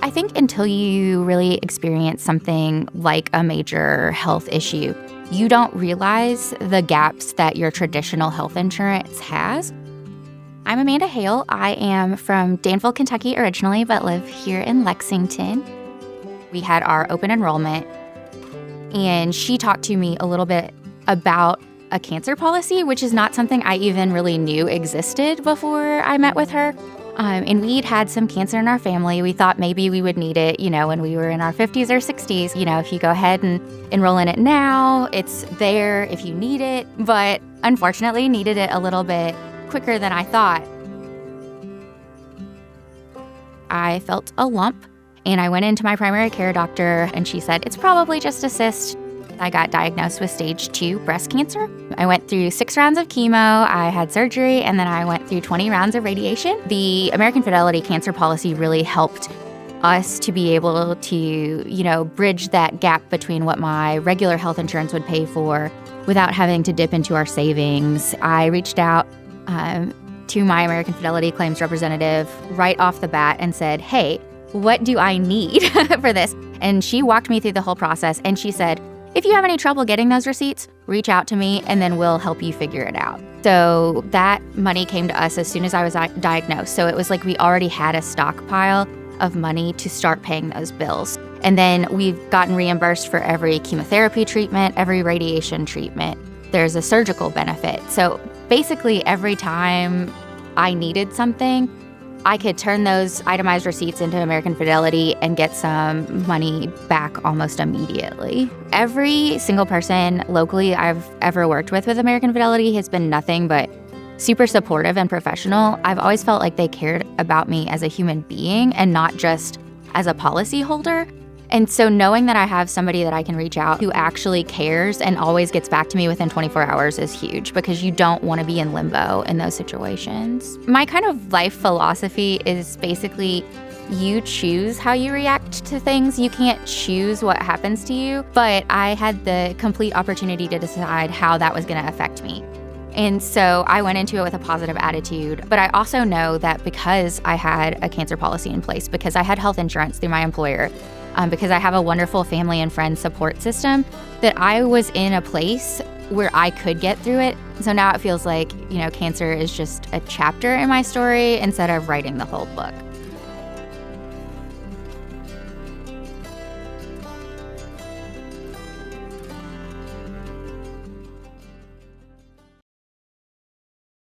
I think until you really experience something like a major health issue, you don't realize the gaps that your traditional health insurance has. I'm Amanda Hale. I am from Danville, Kentucky originally, but live here in Lexington. We had our open enrollment, and she talked to me a little bit about a cancer policy, which is not something I even really knew existed before I met with her. And we'd had some cancer in our family. We thought maybe we would need it, when we were in our 50s or 60s. If you go ahead and enroll in it now, it's there if you need it. But unfortunately, needed it a little bit quicker than I thought. I felt a lump, and I went into my primary care doctor, and she said, it's probably just a cyst. I got diagnosed with stage 2 breast cancer. I went through 6 rounds of chemo, I had surgery, and then I went through 20 rounds of radiation. The American Fidelity Cancer Policy really helped us to be able to, bridge that gap between what my regular health insurance would pay for without having to dip into our savings. I reached out to my American Fidelity claims representative right off the bat and said, hey, what do I need for this? And she walked me through the whole process, and she said, if you have any trouble getting those receipts, reach out to me and then we'll help you figure it out. So that money came to us as soon as I was diagnosed. So it was like we already had a stockpile of money to start paying those bills. And then we've gotten reimbursed for every chemotherapy treatment, every radiation treatment. There's a surgical benefit. So basically every time I needed something, I could turn those itemized receipts into American Fidelity and get some money back almost immediately. Every single person locally I've ever worked with American Fidelity has been nothing but super supportive and professional. I've always felt like they cared about me as a human being and not just as a policy holder. And so knowing that I have somebody that I can reach out who actually cares and always gets back to me within 24 hours is huge, because you don't want to be in limbo in those situations. My kind of life philosophy is basically you choose how you react to things. You can't choose what happens to you, but I had the complete opportunity to decide how that was going to affect me. And so I went into it with a positive attitude. But I also know that because I had a cancer policy in place, because I had health insurance through my employer, because I have a wonderful family and friend support system, that I was in a place where I could get through it. So now it feels like, cancer is just a chapter in my story instead of writing the whole book.